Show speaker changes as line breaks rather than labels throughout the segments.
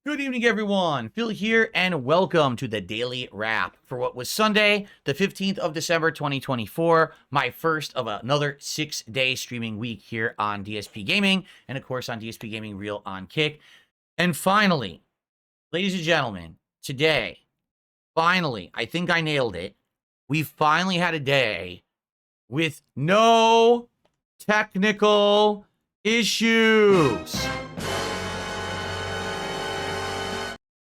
Good evening, everyone. Phil here, and welcome to the Daily Wrap for what was Sunday, the 15th of December, 2024, my first of another 6-day streaming week here on DSP Gaming, and of course on DSP Gaming Reel on Kick. And finally, ladies and gentlemen, today, finally, I think I nailed it. We finally had a day with no technical issues.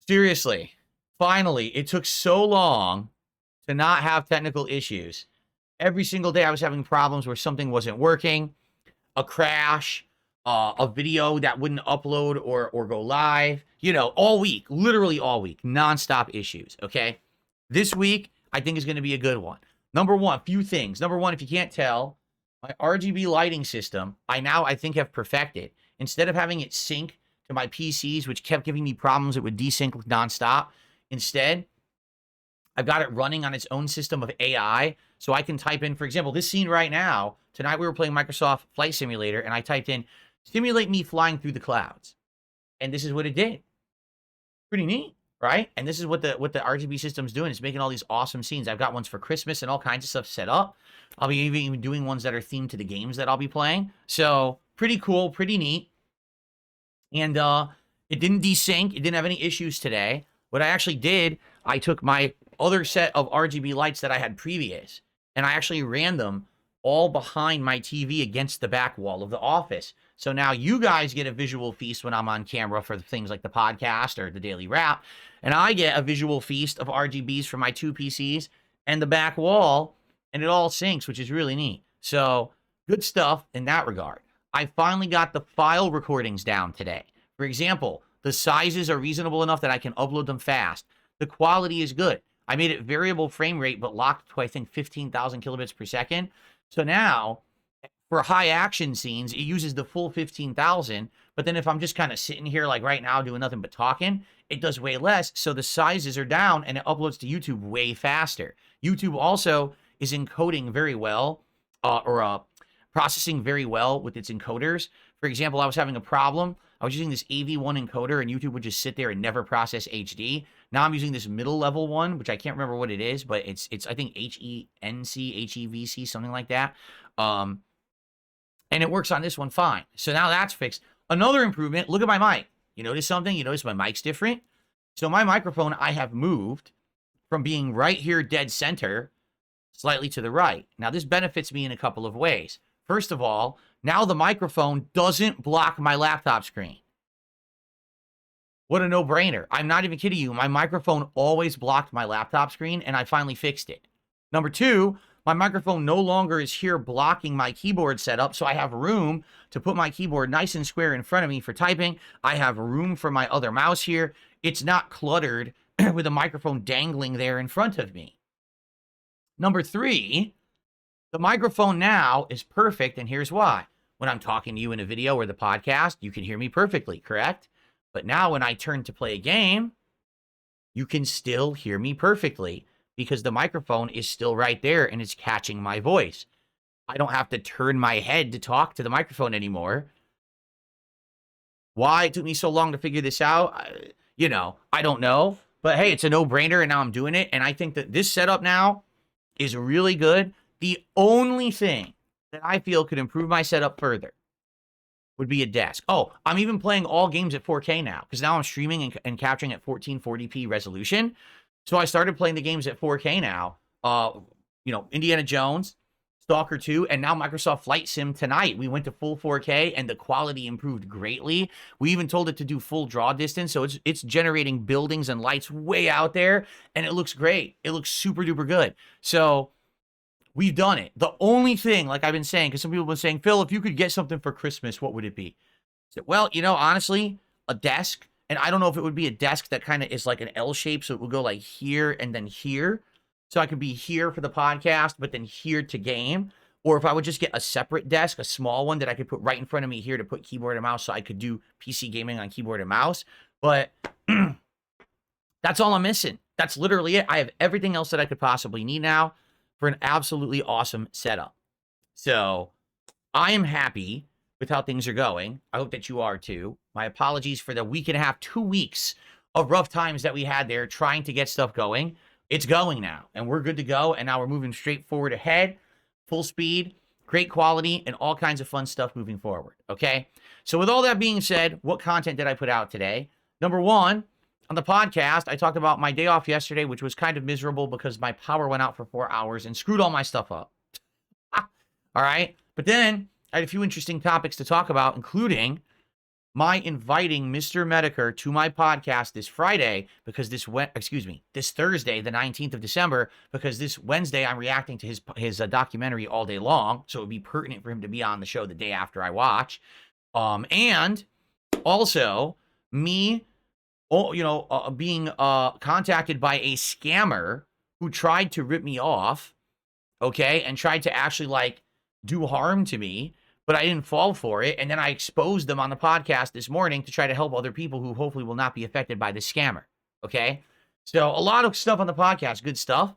Seriously, finally, it took so long to not have technical issues. Every single day I was having problems where something wasn't working, a crash, a video that wouldn't upload or go live, all week, literally all week, nonstop issues, okay? This week, I think is going to be a good one. Number one, few things. Number one, if you can't tell, my RGB lighting system, I think have perfected. Instead of having it sync to my PCs, which kept giving me problems, it would desync nonstop. Instead, I've got it running on its own system of AI, so I can type in, for example, this scene right now. Tonight we were playing Microsoft Flight Simulator, and I typed in, simulate me flying through the clouds. And this is what it did. Pretty neat, right? And this is what the RGB system's doing. It's making all these awesome scenes. I've got ones for Christmas and all kinds of stuff set up. I'll be even doing ones that are themed to the games that I'll be playing. So pretty cool, pretty neat. And it didn't desync. It didn't have any issues today. What I actually did, I took my other set of RGB lights that I had previous, and I actually ran them all behind my TV against the back wall of the office. So now you guys get a visual feast when I'm on camera for things like the podcast or the Daily Wrap, and I get a visual feast of RGBs for my two PCs and the back wall, and it all syncs, which is really neat. So good stuff in that regard. I finally got the file recordings down today. For example, the sizes are reasonable enough that I can upload them fast. The quality is good. I made it variable frame rate, but locked to, I think, 15,000 kilobits per second. So now, for high action scenes, it uses the full 15,000. But then if I'm just kind of sitting here like right now doing nothing but talking, it does way less. So the sizes are down and it uploads to YouTube way faster. YouTube also is encoding very well, processing very well with its encoders. For example, I was having a problem. I was using this AV1 encoder and YouTube would just sit there and never process HD. Now I'm using this middle level one, which I can't remember what it is, but it's I think HENC, HEVC, something like that. And it works on this one fine. So now that's fixed. Another improvement, look at my mic. You notice something? You notice my mic's different? So my microphone, I have moved from being right here dead center slightly to the right. Now this benefits me in a couple of ways. First of all, now the microphone doesn't block my laptop screen. What a no-brainer. I'm not even kidding you. My microphone always blocked my laptop screen, and I finally fixed it. Number two, my microphone no longer is here blocking my keyboard setup, so I have room to put my keyboard nice and square in front of me for typing. I have room for my other mouse here. It's not cluttered with a microphone dangling there in front of me. Number three, the microphone now is perfect, and here's why. When I'm talking to you in a video or the podcast, you can hear me perfectly, correct? But now when I turn to play a game, you can still hear me perfectly because the microphone is still right there and it's catching my voice. I don't have to turn my head to talk to the microphone anymore. Why it took me so long to figure this out, I don't know. But hey, it's a no-brainer, and now I'm doing it. And I think that this setup now is really good. The only thing that I feel could improve my setup further would be a desk. Oh, I'm even playing all games at 4K now because now I'm streaming and capturing at 1440p resolution. So I started playing the games at 4K now. Indiana Jones, Stalker 2, and now Microsoft Flight Sim tonight. We went to full 4K and the quality improved greatly. We even told it to do full draw distance, so it's generating buildings and lights way out there, and it looks great. It looks super duper good. So we've done it. The only thing, like I've been saying, because some people have been saying, Phil, if you could get something for Christmas, what would it be? So, well, honestly, a desk. And I don't know if it would be a desk that kind of is like an L shape, so it would go like here and then here. So I could be here for the podcast, but then here to game. Or if I would just get a separate desk, a small one that I could put right in front of me here to put keyboard and mouse so I could do PC gaming on keyboard and mouse. But that's all I'm missing. That's literally it. I have everything else that I could possibly need now for an absolutely awesome setup. So I am happy with how things are going. I hope that you are too. My apologies for the week and a half, 2 weeks of rough times that we had there trying to get stuff going. It's going now, and we're good to go. And now we're moving straight forward ahead, full speed, great quality, and all kinds of fun stuff moving forward. Okay. So with all that being said, what content did I put out today? Number one, on the podcast, I talked about my day off yesterday, which was kind of miserable because my power went out for 4 hours and screwed all my stuff up. All right. But then I had a few interesting topics to talk about, including my inviting Mr. Medicare to my podcast this Friday because this Thursday, the 19th of December, because this Wednesday I'm reacting to his documentary all day long. So it would be pertinent for him to be on the show the day after I watch. And also me, being contacted by a scammer who tried to rip me off, okay, and tried to actually do harm to me, but I didn't fall for it. And then I exposed them on the podcast this morning to try to help other people who hopefully will not be affected by this scammer, okay? So a lot of stuff on the podcast, good stuff.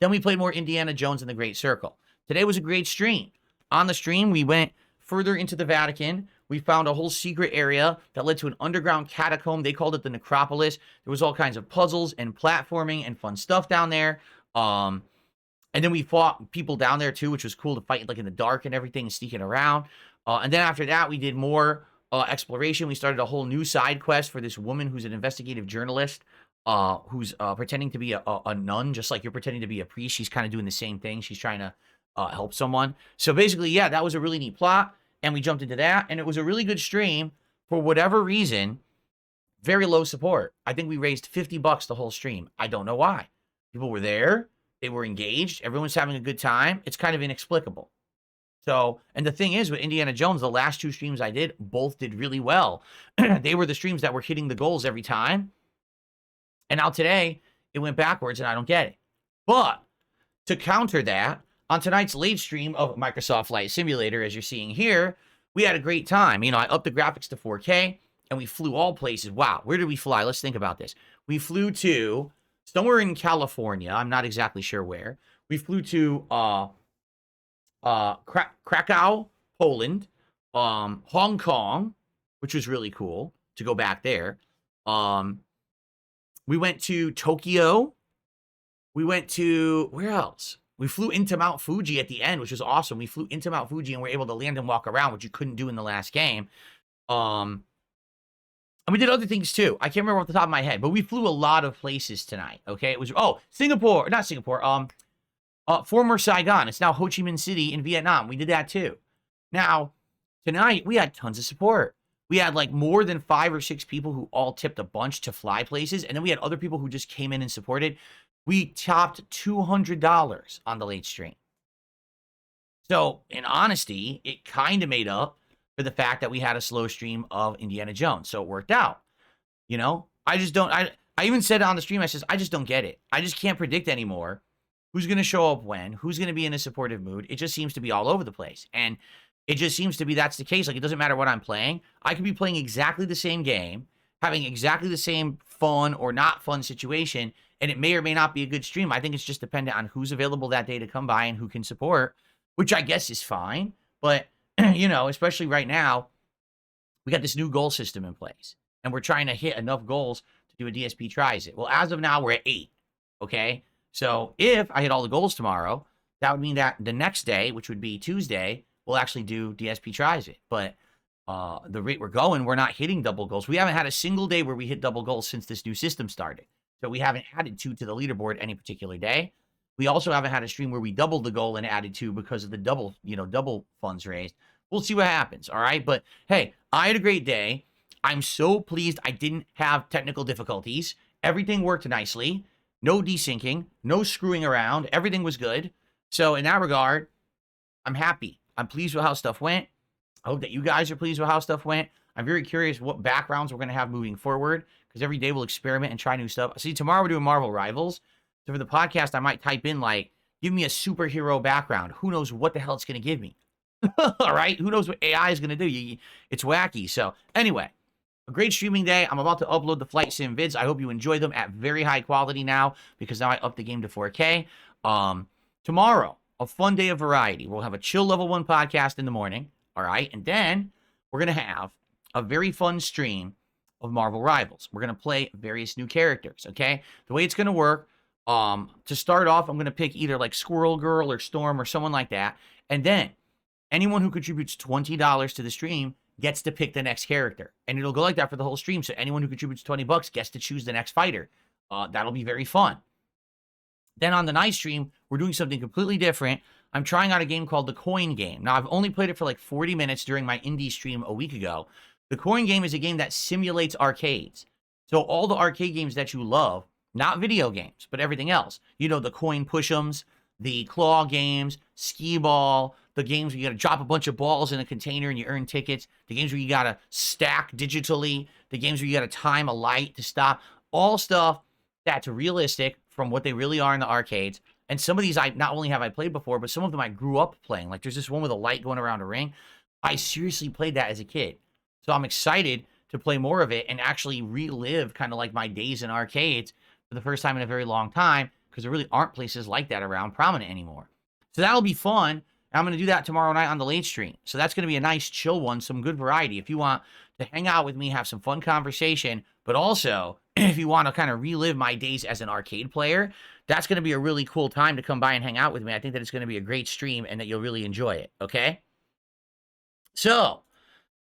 Then we played more Indiana Jones and the Great Circle. Today was a great stream. On the stream, we went further into the Vatican. We found a whole secret area that led to an underground catacomb. They called it the Necropolis. There was all kinds of puzzles and platforming and fun stuff down there. And then we fought people down there too, which was cool to fight in the dark and everything and sneaking around. And then after that, we did more exploration. We started a whole new side quest for this woman who's an investigative journalist who's pretending to be a nun, just like you're pretending to be a priest. She's kind of doing the same thing. She's trying to help someone. So basically, yeah, that was a really neat plot. And we jumped into that. And it was a really good stream. For whatever reason, very low support. I think we raised $50 the whole stream. I don't know why. People were there. They were engaged. Everyone's having a good time. It's kind of inexplicable. So, and the thing is with Indiana Jones, the last 2 streams I did, both did really well. They were the streams that were hitting the goals every time. And now today, it went backwards and I don't get it. But to counter that, on tonight's late stream of Microsoft Flight Simulator, as you're seeing here, we had a great time. I upped the graphics to 4K and we flew all places. Wow, where did we fly? Let's think about this. We flew to somewhere in California. I'm not exactly sure where. We flew to Krakow, Poland, Hong Kong, which was really cool to go back there. We went to Tokyo. We went to, where else? We flew into Mount Fuji at the end, which was awesome. We flew into Mount Fuji and were able to land and walk around, which you couldn't do in the last game. And we did other things too. I can't remember off the top of my head, but we flew a lot of places tonight. Okay, it was Singapore, not Singapore. Former Saigon. It's now Ho Chi Minh City in Vietnam. We did that too. Now tonight we had tons of support. We had more than 5 or 6 people who all tipped a bunch to fly places, and then we had other people who just came in and supported. We topped $200 on the late stream. So in honesty, it kind of made up for the fact that we had a slow stream of Indiana Jones. So it worked out. I just don't, I even said it on the stream, I says, I just don't get it. I just can't predict anymore who's going to show up when, who's going to be in a supportive mood. It just seems to be all over the place. And it just seems to be that's the case. It doesn't matter what I'm playing. I could be playing exactly the same game, having exactly the same fun or not fun situation, and it may or may not be a good stream. I think it's just dependent on who's available that day to come by and who can support, which I guess is fine. But, especially right now, we got this new goal system in place, and we're trying to hit enough goals to do a DSP Tries It. Well, as of now, we're at 8, okay? So if I hit all the goals tomorrow, that would mean that the next day, which would be Tuesday, we'll actually do DSP Tries It. But the rate we're going, we're not hitting double goals. We haven't had a single day where we hit double goals since this new system started. So we haven't added 2 to the leaderboard any particular day. We also haven't had a stream where we doubled the goal and added 2 because of the double funds raised. We'll see what happens, all right? But, hey, I had a great day. I'm so pleased I didn't have technical difficulties. Everything worked nicely. No desyncing, no screwing around. Everything was good. So in that regard, I'm happy. I'm pleased with how stuff went. I hope that you guys are pleased with how stuff went. I'm very curious what backgrounds we're going to have moving forward, because every day we'll experiment and try new stuff. See, tomorrow we're doing Marvel Rivals. So for the podcast, I might type in, give me a superhero background. Who knows what the hell it's going to give me? All right? Who knows what AI is going to do? It's wacky. So anyway, a great streaming day. I'm about to upload the Flight Sim vids. I hope you enjoy them at very high quality now, because now I upped the game to 4K. Tomorrow, a fun day of variety. We'll have a chill level 1 podcast in the morning. all right? And then we're going to have a very fun stream of Marvel Rivals. We're going to play various new characters, okay? The way it's going to work, to start off, I'm going to pick either like Squirrel Girl or Storm or someone like that. And then anyone who contributes $20 to the stream gets to pick the next character. And it'll go like that for the whole stream. So anyone who contributes $20 gets to choose the next fighter. That'll be very fun. Then on the night stream, we're doing something completely different. I'm trying out a game called the Coin Game. Now, I've only played it for like 40 minutes during my Indy stream a week ago. The Coin Game is a game that simulates arcades. So all the arcade games that you love, not video games, but everything else. You know, the coin push-ems, the claw games, skee ball, the games where you got to drop a bunch of balls in a container and you earn tickets, the games where you got to stack digitally, the games where you got to time a light to stop, all stuff that's realistic from what they really are in the arcades. And some of these I not only have I played before, but some of them I grew up playing. Like there's this one with a light going around a ring. I seriously played that as a kid. So I'm excited to play more of it and actually relive kind of like my days in arcades for the first time in a very long time, because there really aren't places like that around prominent anymore. So that'll be fun. I'm going to do that tomorrow night on the late stream. So that's going to be a nice chill one, some good variety. If you want to hang out with me, have some fun conversation, but also if you want to kind of relive my days as an arcade player, that's going to be a really cool time to come by and hang out with me. I think that it's going to be a great stream and that you'll really enjoy it, okay? So,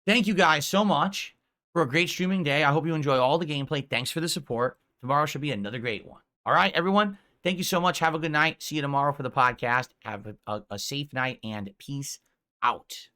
thank you guys so much for a great streaming day. I hope you enjoy all the gameplay. Thanks for the support. Tomorrow should be another great one. All right, everyone? Thank you so much. Have a good night. See you tomorrow for the podcast. Have a safe night and peace out.